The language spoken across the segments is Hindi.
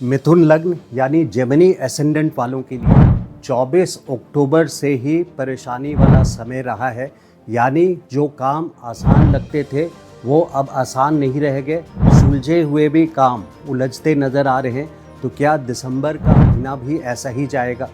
मिथुन लग्न यानी जेमिनी एसेंडेंट वालों के लिए 24 अक्टूबर से ही परेशानी वाला समय रहा है। यानी जो काम आसान लगते थे वो अब आसान नहीं रह गए, सुलझे हुए भी काम उलझते नज़र आ रहे हैं। तो क्या दिसंबर का महीना भी ऐसा ही जाएगा?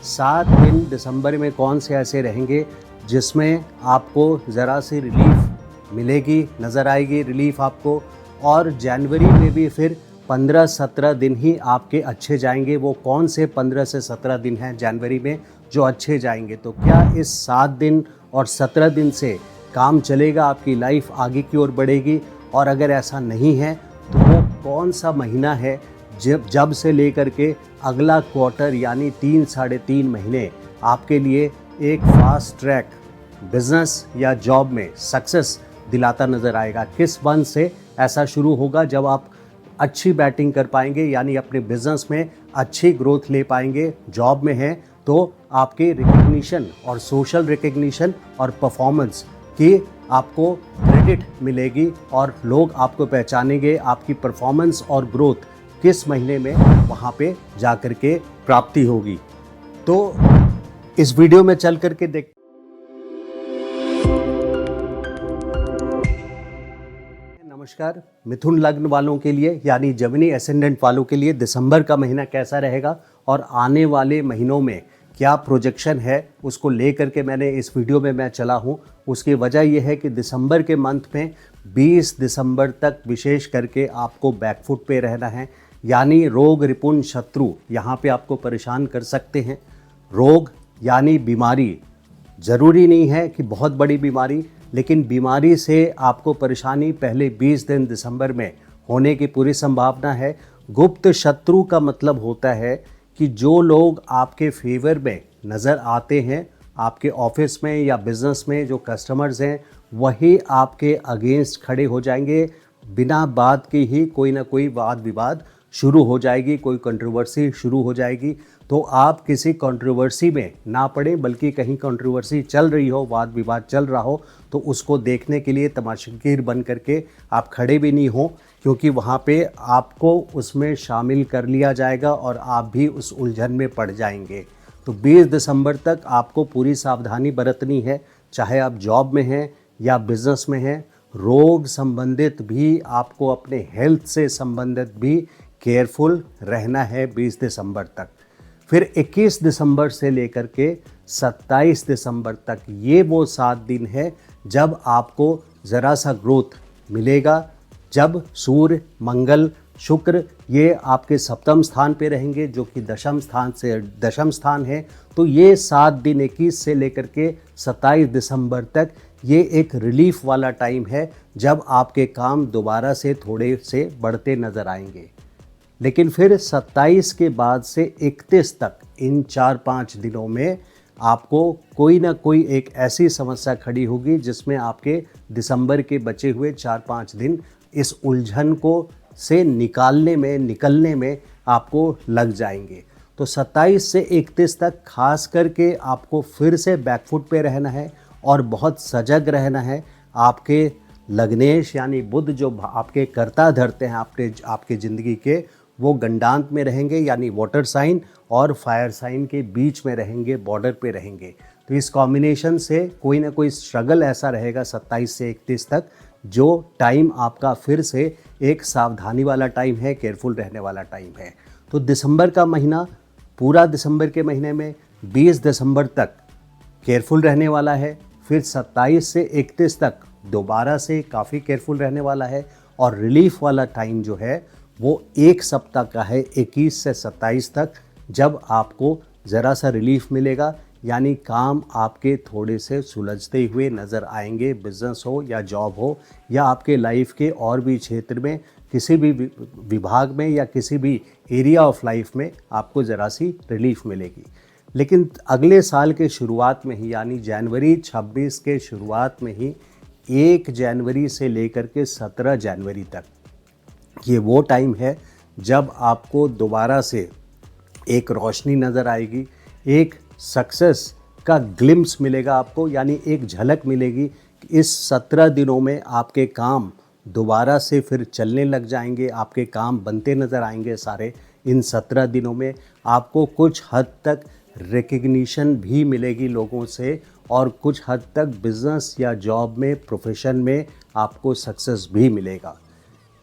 7 दिन दिसंबर में कौन से ऐसे रहेंगे जिसमें आपको ज़रा सी रिलीफ मिलेगी, नज़र आएगी रिलीफ आपको? और जनवरी में भी फिर 15-17 दिन ही आपके अच्छे जाएंगे। वो कौन से 15 से 17 दिन हैं जनवरी में जो अच्छे जाएंगे? तो क्या इस 7 दिन और 17 दिन से काम चलेगा, आपकी लाइफ आगे की ओर बढ़ेगी? और अगर ऐसा नहीं है तो वो कौन सा महीना है जब से लेकर के अगला क्वार्टर यानी 3-3.5 महीने आपके लिए एक फास्ट ट्रैक बिजनेस या जॉब में सक्सेस दिलाता नज़र आएगा? किस मंथ से ऐसा शुरू होगा जब आप अच्छी बैटिंग कर पाएंगे, यानी अपने बिजनेस में अच्छी ग्रोथ ले पाएंगे? जॉब में हैं तो आपके रिकग्निशन और सोशल रिकग्निशन और परफॉर्मेंस की आपको क्रेडिट मिलेगी और लोग आपको पहचानेंगे। आपकी परफॉर्मेंस और ग्रोथ किस महीने में वहाँ पे जा कर के प्राप्ति होगी? तो इस वीडियो में चल कर के देख। नमस्कार। मिथुन लग्न वालों के लिए यानी जेमिनी एसेंडेंट वालों के लिए दिसंबर का महीना कैसा रहेगा और आने वाले महीनों में क्या प्रोजेक्शन है, उसको लेकर के मैंने इस वीडियो में मैं चला हूँ। उसकी वजह यह है कि दिसंबर के मंथ में 20 दिसंबर तक विशेष करके आपको बैकफुट पे रहना है। यानी रोग रिपुण शत्रु यहाँ पे आपको परेशान कर सकते हैं। रोग यानी बीमारी, ज़रूरी नहीं है कि बहुत बड़ी बीमारी, लेकिन बीमारी से आपको परेशानी पहले 20 दिन दिसंबर में होने की पूरी संभावना है। गुप्त शत्रु का मतलब होता है कि जो लोग आपके फेवर में नज़र आते हैं, आपके ऑफिस में या बिज़नेस में जो कस्टमर्स हैं, वही आपके अगेंस्ट खड़े हो जाएंगे। बिना बात के ही कोई ना कोई वाद विवाद शुरू हो जाएगी, कोई कंट्रोवर्सी शुरू हो जाएगी। तो आप किसी कंट्रोवर्सी में ना पड़े, बल्कि कहीं कंट्रोवर्सी चल रही हो, वाद विवाद चल रहा हो, तो उसको देखने के लिए तमाशगीर बन करके आप खड़े भी नहीं हो, क्योंकि वहाँ पे आपको उसमें शामिल कर लिया जाएगा और आप भी उस उलझन में पड़ जाएंगे। तो 20 दिसंबर तक आपको पूरी सावधानी बरतनी है, चाहे आप जॉब में हैं या बिज़नेस में हैं। रोग संबंधित भी आपको, अपने हेल्थ से संबंधित भी केयरफुल रहना है 20 दिसंबर तक। फिर 21 दिसंबर से लेकर के 27 दिसंबर तक ये वो 7 दिन है जब आपको ज़रा सा ग्रोथ मिलेगा, जब सूर्य, मंगल, शुक्र ये आपके सप्तम स्थान पे रहेंगे, जो कि दशम स्थान है। तो ये 7 दिन 21 से लेकर के 27 दिसंबर तक ये एक रिलीफ वाला टाइम है, जब आपके काम दोबारा से थोड़े से बढ़ते नज़र आएंगे। लेकिन फिर 27 के बाद से 31 तक इन 4-5 दिनों में आपको कोई ना कोई एक ऐसी समस्या खड़ी होगी जिसमें आपके दिसंबर के बचे हुए 4-5 दिन इस उलझन को से निकलने में आपको लग जाएंगे। तो 27 से 31 तक खास करके आपको फिर से बैकफुट पे रहना है और बहुत सजग रहना है। आपके लग्नेश यानी बुध जो आपके कर्ता धरते हैं आपके ज़िंदगी के, वो गंडांत में रहेंगे, यानी वाटर साइन और फायर साइन के बीच में रहेंगे, बॉर्डर पे रहेंगे। तो इस कॉम्बिनेशन से कोई ना कोई स्ट्रगल ऐसा रहेगा 27 से 31 तक, जो टाइम आपका फिर से एक सावधानी वाला टाइम है, केयरफुल रहने वाला टाइम है। तो दिसंबर का महीना, पूरा दिसंबर के महीने में 20 दिसंबर तक केयरफुल रहने वाला है। फिर 27 से 31 तक दोबारा से काफ़ी केयरफुल रहने वाला है। और रिलीफ वाला टाइम जो है वो एक सप्ताह का है, 21 से 27 तक, जब आपको ज़रा सा रिलीफ मिलेगा। यानी काम आपके थोड़े से सुलझते हुए नज़र आएंगे, बिज़नेस हो या जॉब हो या आपके लाइफ के और भी क्षेत्र में, किसी भी विभाग में या किसी भी एरिया ऑफ लाइफ में आपको ज़रा सी रिलीफ मिलेगी। लेकिन अगले साल के शुरुआत में ही, यानी जनवरी 26 के शुरुआत में ही, 1 जनवरी से लेकर के 17 जनवरी तक ये वो टाइम है जब आपको दोबारा से एक रोशनी नज़र आएगी, एक सक्सेस का ग्लिम्स मिलेगा आपको, यानी एक झलक मिलेगी कि इस 17 दिनों में आपके काम दोबारा से फिर चलने लग जाएंगे, आपके काम बनते नज़र आएंगे सारे। इन 17 दिनों में आपको कुछ हद तक रिकग्निशन भी मिलेगी लोगों से, और कुछ हद तक बिजनेस या जॉब में, प्रोफेशन में आपको सक्सेस भी मिलेगा।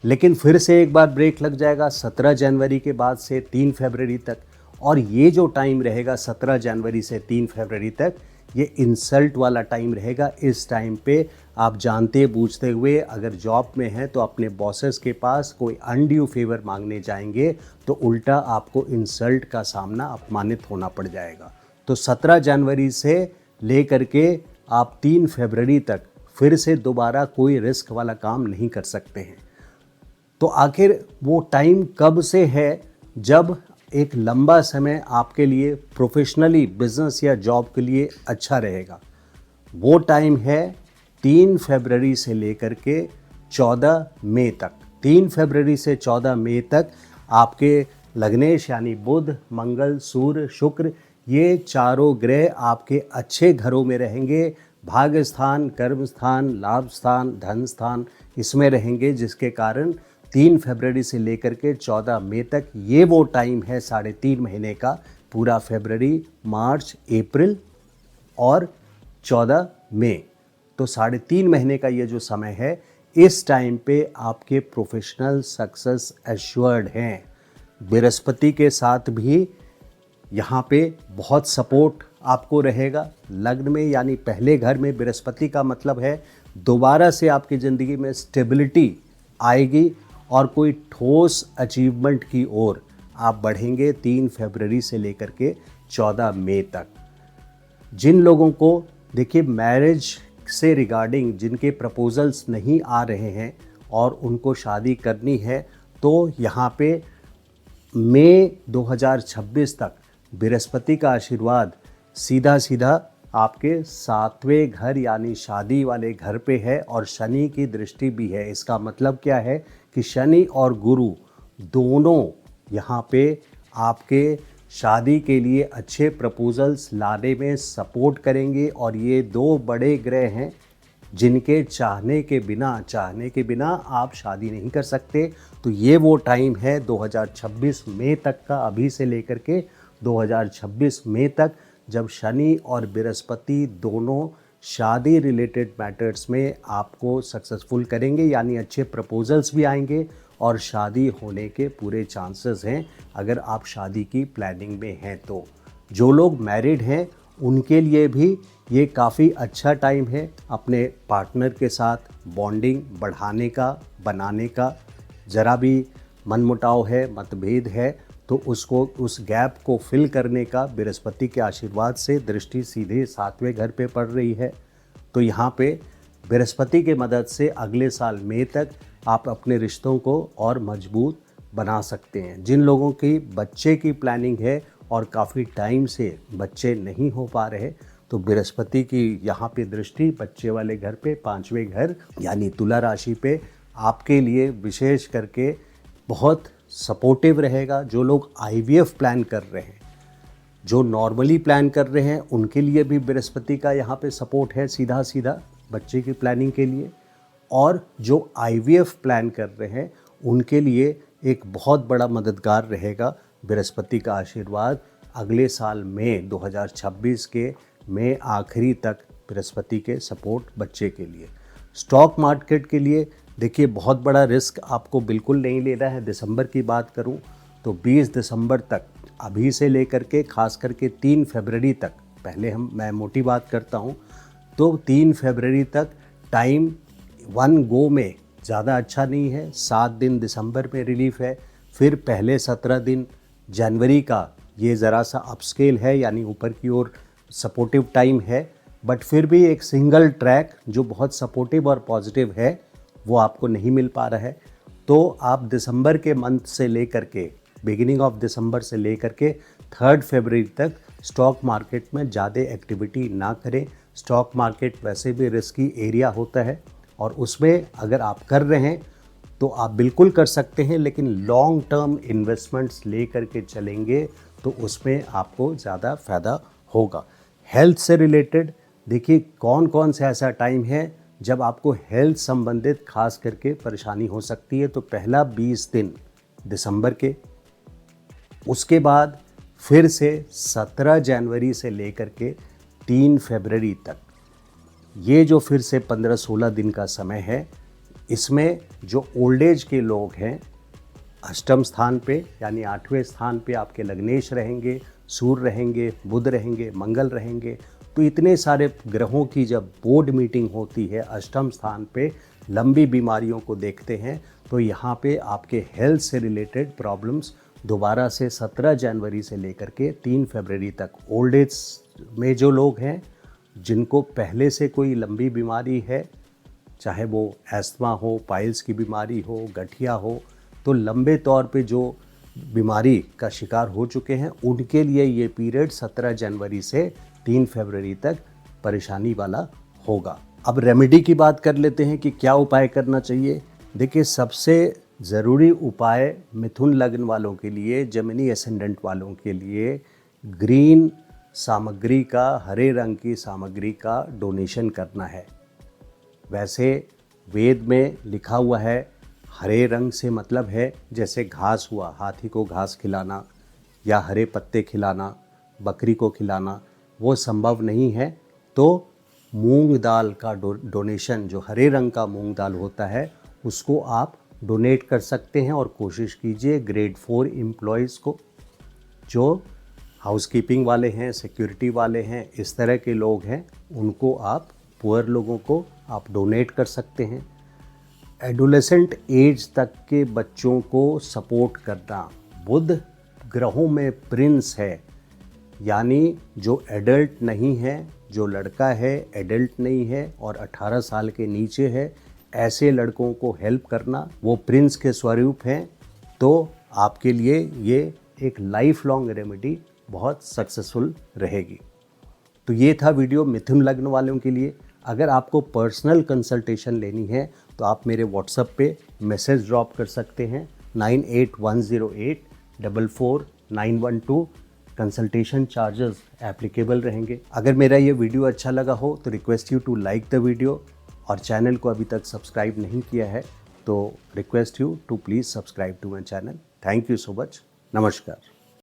लेकिन फिर से एक बार ब्रेक लग जाएगा 17 जनवरी के बाद से 3 फरवरी तक, और ये जो टाइम रहेगा 17 जनवरी से 3 फरवरी तक, ये इंसल्ट वाला टाइम रहेगा। इस टाइम पे आप जानते बूझते हुए अगर जॉब में हैं तो अपने बॉसेस के पास कोई अनड्यू फेवर मांगने जाएंगे तो उल्टा आपको इंसल्ट का सामना, अपमानित होना पड़ जाएगा। तो 17 जनवरी से लेकर के आप 3 फरवरी तक फिर से दोबारा कोई रिस्क वाला काम नहीं कर सकते हैं। तो आखिर वो टाइम कब से है जब एक लंबा समय आपके लिए प्रोफेशनली, बिजनेस या जॉब के लिए अच्छा रहेगा? वो टाइम है 3 फरवरी से लेकर के 14 मई तक। 3 फरवरी से 14 मई तक आपके लग्नेश यानी बुध, मंगल, सूर्य, शुक्र, ये चारों ग्रह आपके अच्छे घरों में रहेंगे। भाग्य स्थान, कर्म स्थान, लाभ स्थान, धन स्थान इसमें रहेंगे, जिसके कारण 3 फरवरी से लेकर के 14 मई तक ये वो टाइम है 3.5 महीने का। पूरा फरवरी, मार्च, अप्रैल और 14 मई, तो 3.5 महीने का ये जो समय है, इस टाइम पे आपके प्रोफेशनल सक्सेस एश्योर्ड हैं। बृहस्पति के साथ भी यहाँ पे बहुत सपोर्ट आपको रहेगा लग्न में, यानी पहले घर में बृहस्पति का मतलब है दोबारा से आपकी ज़िंदगी में स्टेबिलिटी आएगी और कोई ठोस अचीवमेंट की ओर आप बढ़ेंगे 3 फरवरी से लेकर के 14 मई तक। जिन लोगों को देखिए मैरिज से रिगार्डिंग जिनके प्रपोजल्स नहीं आ रहे हैं और उनको शादी करनी है, तो यहाँ पे मई 2026 तक बृहस्पति का आशीर्वाद सीधा सीधा आपके 7वें घर यानी शादी वाले घर पे है, और शनि की दृष्टि भी है। इसका मतलब क्या है कि शनि और गुरु दोनों यहाँ पे आपके शादी के लिए अच्छे प्रपोजल्स लाने में सपोर्ट करेंगे, और ये दो बड़े ग्रह हैं जिनके चाहने के बिना आप शादी नहीं कर सकते। तो ये वो टाइम है 2026 मई तक का, अभी से लेकर के 2026 मई तक, जब शनि और बृहस्पति दोनों शादी रिलेटेड मैटर्स में आपको सक्सेसफुल करेंगे, यानी अच्छे प्रपोजल्स भी आएंगे और शादी होने के पूरे चांसेस हैं अगर आप शादी की प्लानिंग में हैं तो। जो लोग मैरिड हैं उनके लिए भी ये काफ़ी अच्छा टाइम है अपने पार्टनर के साथ बॉन्डिंग बढ़ाने का, बनाने का। ज़रा भी मनमुटाव है, मतभेद है, तो उसको, उस गैप को फिल करने का बृहस्पति के आशीर्वाद से दृष्टि सीधे 7वें घर पे पड़ रही है। तो यहाँ पे बृहस्पति के मदद से अगले साल मई तक आप अपने रिश्तों को और मजबूत बना सकते हैं। जिन लोगों की बच्चे की प्लानिंग है और काफ़ी टाइम से बच्चे नहीं हो पा रहे, तो बृहस्पति की यहाँ पे दृष्टि बच्चे वाले घर पे, 5वें घर यानी तुला राशि पे, आपके लिए विशेष करके बहुत सपोर्टिव रहेगा। जो लोग IVF प्लान कर रहे हैं, जो नॉर्मली प्लान कर रहे हैं, उनके लिए भी बृहस्पति का यहाँ पे सपोर्ट है सीधा सीधा बच्चे की प्लानिंग के लिए। और जो IVF प्लान कर रहे हैं उनके लिए एक बहुत बड़ा मददगार रहेगा बृहस्पति का आशीर्वाद अगले साल मई 2026 के मई आखिरी तक, बृहस्पति के सपोर्ट बच्चे के लिए। स्टॉक मार्केट के लिए देखिए बहुत बड़ा रिस्क आपको बिल्कुल नहीं लेना है। दिसंबर की बात करूं तो 20 दिसंबर तक, अभी से लेकर के खास करके 3 फरवरी तक, पहले मैं मोटी बात करता हूं, तो 3 फरवरी तक टाइम वन गो में ज़्यादा अच्छा नहीं है। 7 दिन दिसंबर में रिलीफ है, फिर पहले 17 दिन जनवरी का ये ज़रा सा अपस्केल है, यानी ऊपर की ओर सपोर्टिव टाइम है, बट फिर भी एक सिंगल ट्रैक जो बहुत सपोर्टिव और पॉजिटिव है वो आपको नहीं मिल पा रहा है। तो आप दिसंबर के मंथ से लेकर के, बिगिनिंग ऑफ दिसंबर से लेकर के 3 फरवरी तक स्टॉक मार्केट में ज़्यादा एक्टिविटी ना करें। स्टॉक मार्केट वैसे भी रिस्की एरिया होता है, और उसमें अगर आप कर रहे हैं तो आप बिल्कुल कर सकते हैं, लेकिन लॉन्ग टर्म इन्वेस्टमेंट्स ले करके चलेंगे तो उसमें आपको ज़्यादा फ़ायदा होगा। हेल्थ से रिलेटेड देखिए कौन कौन सा ऐसा टाइम है जब आपको हेल्थ संबंधित खास करके परेशानी हो सकती है। तो पहला 20 दिन दिसंबर के, उसके बाद फिर से 17 जनवरी से लेकर के 3 फरवरी तक, ये जो फिर से 15-16 दिन का समय है, इसमें जो ओल्ड एज के लोग हैं, अष्टम स्थान पे यानी 8वें स्थान पे आपके लग्नेश रहेंगे, सूर्य रहेंगे, बुध रहेंगे, मंगल रहेंगे। तो इतने सारे ग्रहों की जब बोर्ड मीटिंग होती है अष्टम स्थान पे, लंबी बीमारियों को देखते हैं, तो यहाँ पे आपके हेल्थ से रिलेटेड प्रॉब्लम्स दोबारा से 17 जनवरी से लेकर के 3 फरवरी तक ओल्ड एज में जो लोग हैं, जिनको पहले से कोई लंबी बीमारी है, चाहे वो एस्थमा हो, पाइल्स की बीमारी हो, गठिया हो, तो लंबे तौर पे जो बीमारी का शिकार हो चुके हैं, उनके लिए ये पीरियड 17 जनवरी से 3 फरवरी तक परेशानी वाला होगा। अब रेमेडी की बात कर लेते हैं कि क्या उपाय करना चाहिए। देखिए, सबसे ज़रूरी उपाय मिथुन लग्न वालों के लिए, जेमिनी एसेंडेंट वालों के लिए ग्रीन सामग्री का, हरे रंग की सामग्री का डोनेशन करना है। वैसे वेद में लिखा हुआ है, हरे रंग से मतलब है जैसे घास हुआ, हाथी को घास खिलाना या हरे पत्ते खिलाना, बकरी को खिलाना, वो संभव नहीं है। तो मूंग दाल का डोनेशन, जो हरे रंग का मूंग दाल होता है, उसको आप डोनेट कर सकते हैं। और कोशिश कीजिए ग्रेड 4 एम्प्लॉयज़ को, जो हाउसकीपिंग वाले हैं, सिक्योरिटी वाले हैं, इस तरह के लोग हैं, उनको आप, पुअर लोगों को आप डोनेट कर सकते हैं। एडोलेसेंट एज तक के बच्चों को सपोर्ट करना, बुध ग्रहों में प्रिंस है, यानी जो एडल्ट नहीं है, जो लड़का है एडल्ट नहीं है और 18 साल के नीचे है, ऐसे लड़कों को हेल्प करना, वो प्रिंस के स्वरूप हैं। तो आपके लिए ये एक लाइफ लॉन्ग रेमेडी बहुत सक्सेसफुल रहेगी। तो ये था वीडियो मिथुन लग्न वालों के लिए। अगर आपको पर्सनल कंसल्टेशन लेनी है तो आप मेरे व्हाट्सएप पे मैसेज ड्रॉप कर सकते हैं 9810844912। कंसल्टेशन चार्जेस एप्लीकेबल रहेंगे। अगर मेरा ये वीडियो अच्छा लगा हो तो request you to like the video, और चैनल को अभी तक सब्सक्राइब नहीं किया है तो request you to please subscribe to my channel. Thank you so much. नमस्कार।